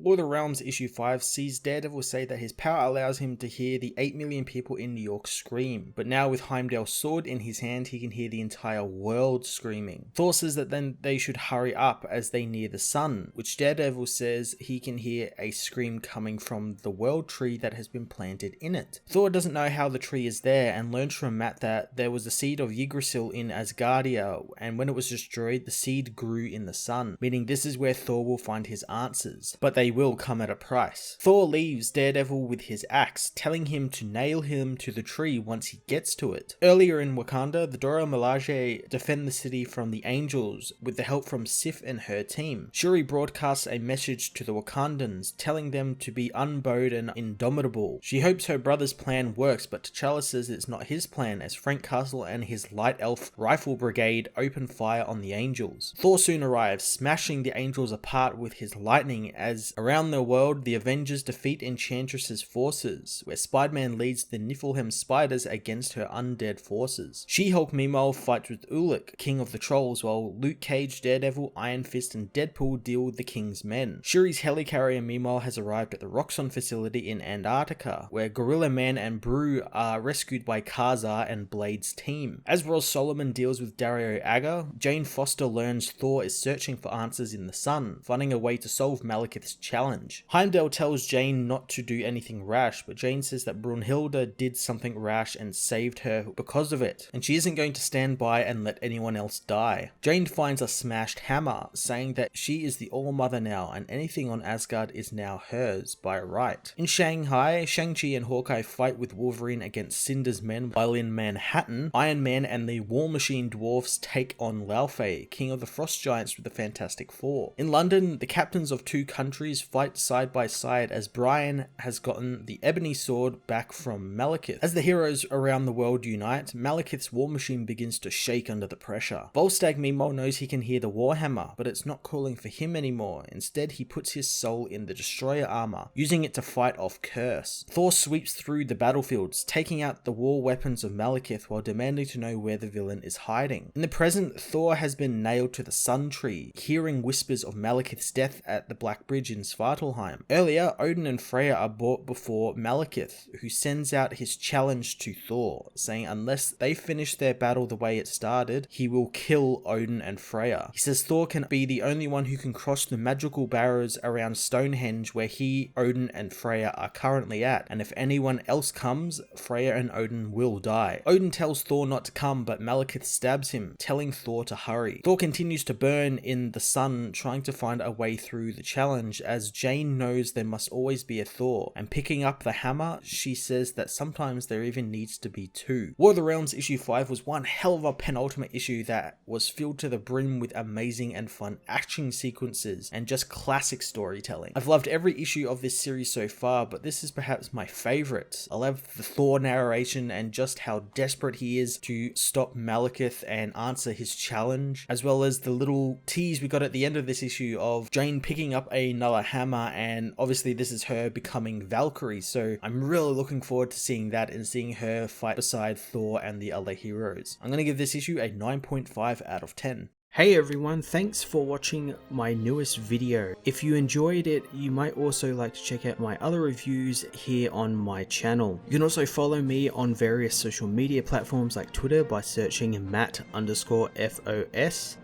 War of the Realms issue 5 sees Daredevil say that his power allows him to hear the 8 million people in New York scream, but now with Heimdall's sword in his hand he can hear the entire world screaming. Thor says that then they should hurry up as they near the sun, which Daredevil says he can hear a scream coming from the world tree that has been planted in it. Thor doesn't know how the tree is there and learns from Matt that there was a seed of Yggdrasil in Asgardia, and when it was destroyed the seed grew in the sun, meaning this is where Thor will find his answers, but they will come at a price. Thor leaves Daredevil with his axe, telling him to nail him to the tree once he gets to it. Earlier in Wakanda, the Dora Milaje defend the city from the Angels with the help from Sif and her team. Shuri broadcasts a message to the Wakandans, telling them to be unbowed and indomitable. She hopes her brother's plan works, but T'Challa says it's not his plan, as Frank Castle and his Light Elf Rifle Brigade open fire on the Angels. Thor soon arrives, smashing the Angels apart with his lightning, as around the world the Avengers defeat Enchantress's forces, where Spider-Man leads the Niflheim Spiders against her undead forces. She-Hulk meanwhile fights with Ulik, King of the Trolls, while Luke Cage, Daredevil, Iron Fist and Deadpool deal with the King's men. Shuri's helicarrier meanwhile has arrived at the Roxxon facility in Antarctica, where Gorilla Man and Brew are rescued by Kazar and Blade's team. As Ross Solomon deals with Dario Agger, Jane Foster learns Thor is searching for answers in the sun, finding a way to solve Malekith's challenge. Heimdall tells Jane not to do anything rash, but Jane says that Brunhilde did something rash and saved her because of it, and she isn't going to stand by and let anyone else die. Jane finds a smashed hammer, saying that she is the All-Mother now, and anything on Asgard is now hers by right. In Shanghai, Shang-Chi and Hawkeye fight with Wolverine against Cinder's men, while in Manhattan, Iron Man and the War Machine dwarfs take on Laufey, King of the Frost Giants with the Fantastic Four. In London, the captains of two countries fight side by side as Brian has gotten the ebony sword back from Malekith. As the heroes around the world unite, Malekith's war machine begins to shake under the pressure. Volstagg meanwhile knows he can hear the Warhammer, but it's not calling for him anymore. Instead, he puts his soul in the Destroyer armor, using it to fight off Curse. Thor sweeps through the battlefields, taking out the war weapons of Malekith while demanding to know where the villain is hiding. In the present, Thor has been nailed to the Sun Tree, hearing whispers of Malekith's death at the Black Bridge in Svartalheim. Earlier, Odin and Freya are brought before Malekith, who sends out his challenge to Thor, saying unless they finish their battle the way it started, he will kill Odin and Freya. He says Thor can be the only one who can cross the magical barriers around Stonehenge where he, Odin and Freya are currently at, and if anyone else comes, Freya and Odin will die. Odin tells Thor not to come, but Malekith stabs him, telling Thor to hurry. Thor continues to burn in the sun, trying to find a way through the challenge, as Jane knows there must always be a Thor, and picking up the hammer, she says that sometimes there even needs to be two. War of the Realms issue 5 was one hell of a penultimate issue that was filled to the brim with amazing and fun action sequences and just classic storytelling. I've loved every issue of this series so far, but this is perhaps my favorite. I love the Thor narration and just how desperate he is to stop Malekith and answer his challenge, as well as the little tease we got at the end of this issue of Jane picking up another hammer, and obviously this is her becoming Valkyrie, so I'm really looking forward to seeing that and seeing her fight beside Thor and the other heroes. I'm going to give this issue a 9.5 out of 10. Hey everyone, thanks for watching my newest video. If you enjoyed it, you might also like to check out my other reviews here on my channel. You can also follow me on various social media platforms like Twitter by searching Matt_FOS,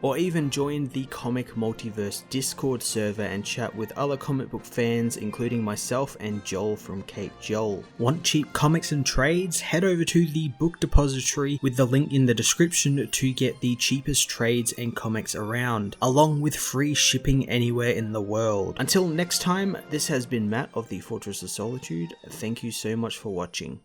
or even join the Comic Multiverse Discord server and chat with other comic book fans, including myself and Joel from Cape Joel. Want cheap comics and trades? Head over to the book depository with the link in the description to get the cheapest trades and comics around, along with free shipping anywhere in the world. Until next time, this has been Matt of the Fortress of Solitude. Thank you so much for watching.